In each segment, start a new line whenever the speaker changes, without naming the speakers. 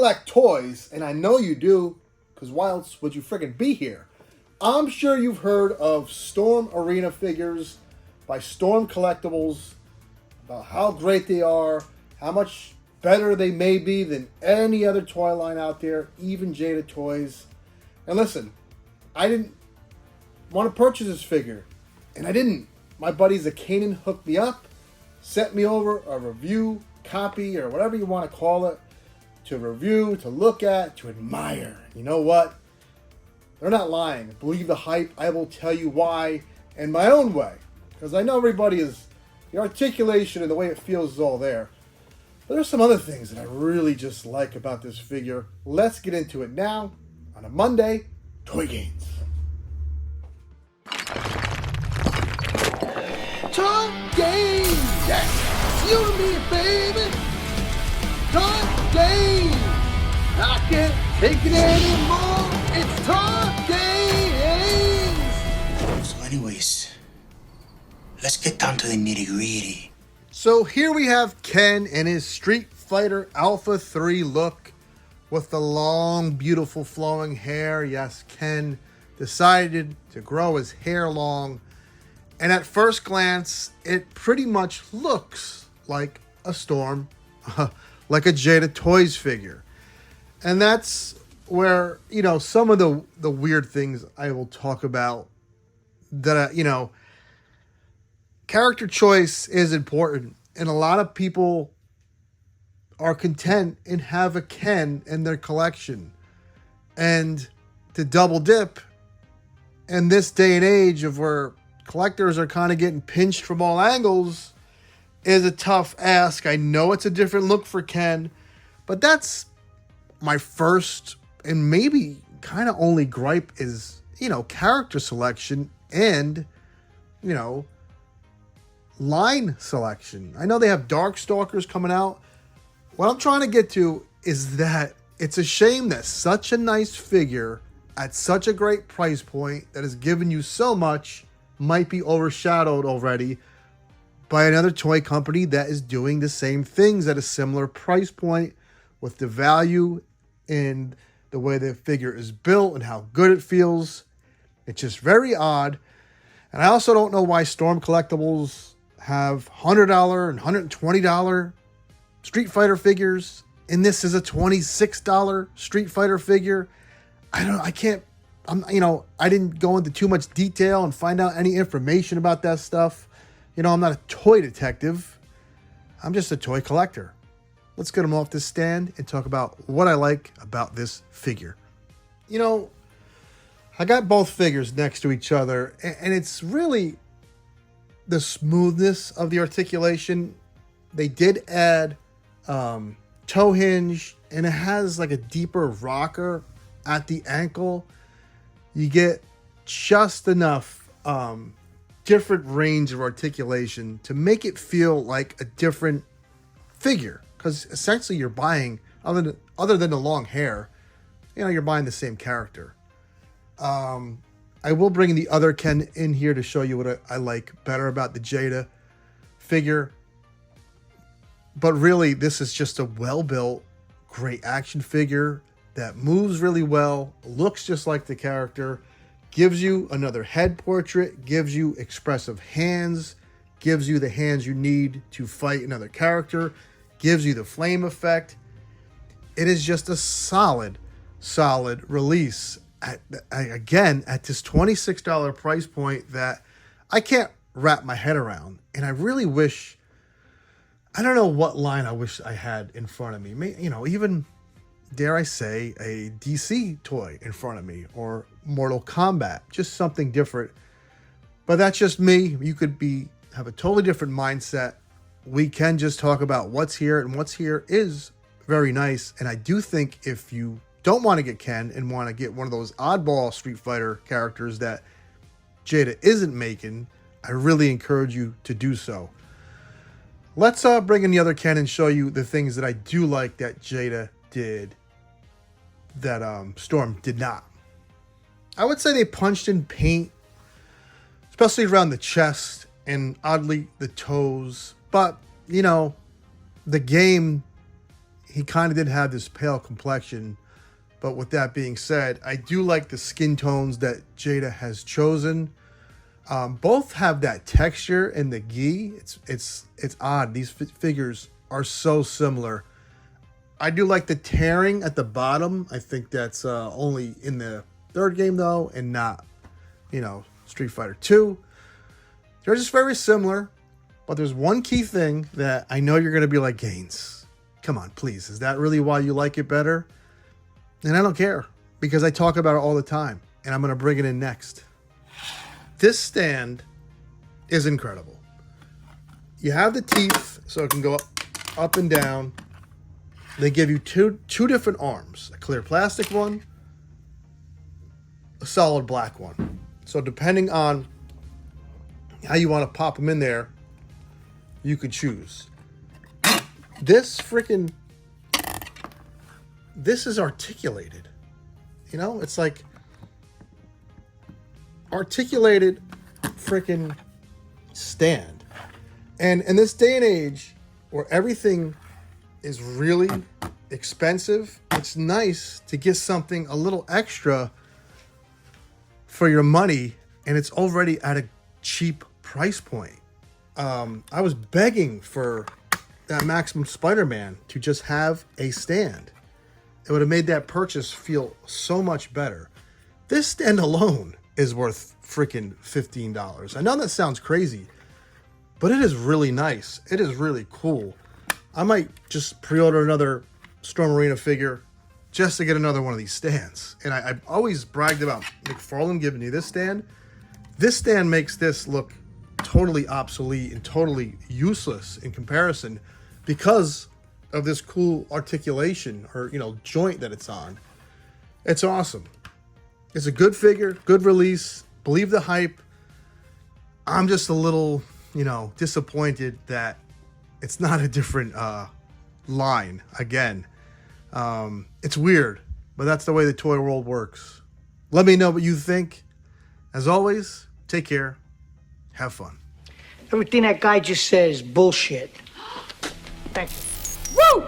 collect toys, and I know you do, because why else would you friggin' be here? I'm sure you've heard of Storm Arena figures by Storm Collectibles, about how great they are, how much better they may be than any other toy line out there, even Jada Toys. And listen, I didn't want to purchase this figure, and I didn't. My buddy Zakanin hooked me up, sent me over a review copy, or whatever you want to call it, to review, to look at, to admire. You know what? They're not lying. Believe the hype. I will tell you why in my own way. Because I know everybody is, the articulation and the way it feels is all there. But there's some other things that I really just like about this figure. Let's get into it now on a Monday Toy Gains. Toy Gains! Yes! You and me, baby! Toy Gains! I can't take it anymore! It's Toy Gains!
So anyways, let's get down to the nitty-gritty.
So here we have Ken in his Street Fighter Alpha 3 look with the long, beautiful flowing hair. Yes, Ken decided to grow his hair long. And at first glance, it pretty much looks like a Storm, like a Jada Toys figure. And that's where, you know, some of the weird things I will talk about that, you know, character choice is important. And a lot of people are content and have a Ken in their collection. And to double dip in this day and age of where collectors are kind of getting pinched from all angles is a tough ask. I know it's a different look for Ken, but that's my first and maybe kind of only gripe is, you know, character selection and, you know, line selection. I know they have Darkstalkers coming out. What I'm trying to get to is that it's a shame that such a nice figure at such a great price point that has given you so much might be overshadowed already by another toy company that is doing the same things at a similar price point with the value in the way the figure is built and how good it feels. It's just very odd. And I also don't know why Storm Collectibles have $100 and $120 Street Fighter figures, and this is a $26 Street Fighter figure. I didn't go into too much detail and find out any information about that stuff. You know, I'm not a toy detective. I'm just a toy collector. Let's get them off this stand and talk about what I like about this figure. You know, I got both figures next to each other, and it's really the smoothness of the articulation. They did add toe hinge, and it has like a deeper rocker at the ankle. You get just enough different range of articulation to make it feel like a different figure, because essentially you're buying, other than the long hair, you know, you're buying the same character. I will bring the other Ken in here to show you what I like better about the Jada figure. But really, this is just a well-built, great action figure that moves really well, looks just like the character, gives you another head portrait, gives you expressive hands, gives you the hands you need to fight another character, gives you the flame effect. It is just a solid release. At this $26 price point that I can't wrap my head around. And I really wish, I don't know what line I wish I had in front of me. You know, even, dare I say, a DC toy in front of me, or Mortal Kombat, just something different. But that's just me. You could have a totally different mindset. We can just talk about what's here, and what's here is very nice. And I do think if you don't want to get Ken and want to get one of those oddball Street Fighter characters that Jada isn't making, I really encourage you to do so. Let's bring in the other Ken and show you the things that I do like that Jada did that Storm did not. I would say they punched in paint, especially around the chest and oddly the toes. But, you know, the game, he kind of did have this pale complexion. But with that being said, I do like the skin tones that Jada has chosen. Both have that texture and the gi. It's odd. These figures are so similar. I do like the tearing at the bottom. I think that's only in the third game though, and not, Street Fighter 2. They're just very similar. But there's one key thing that I know you're going to be like, Gaines, come on, please. Is that really why you like it better? And I don't care, because I talk about it all the time, and I'm going to bring it in next. This stand is incredible. You have the teeth, so it can go up and down. They give you two different arms, a clear plastic one, a solid black one. So depending on how you want to pop them in there, you could choose. This is articulated. It's like articulated freaking stand. And in this day and age where everything is really expensive, it's nice to get something a little extra for your money, and it's already at a cheap price point. I was begging for that Maximum Spider-Man to just have a stand. It would have made that purchase feel so much better. This stand alone is worth freaking $15. I know that sounds crazy, but it is really nice. It is really cool. I might just pre-order another Storm Arena figure just to get another one of these stands. And I've always bragged about McFarlane giving you this stand. This stand makes this look totally obsolete and totally useless in comparison because of this cool articulation or, joint that it's on. It's awesome. It's a good figure, good release. Believe the hype. I'm just a little, disappointed that it's not a different line again. It's weird, but that's the way the toy world works. Let me know what you think. As always, take care. Have fun.
Everything that guy just said is bullshit. Thank you.
Woo!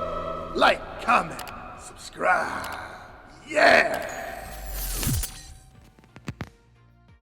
Like, comment, subscribe. Yeah!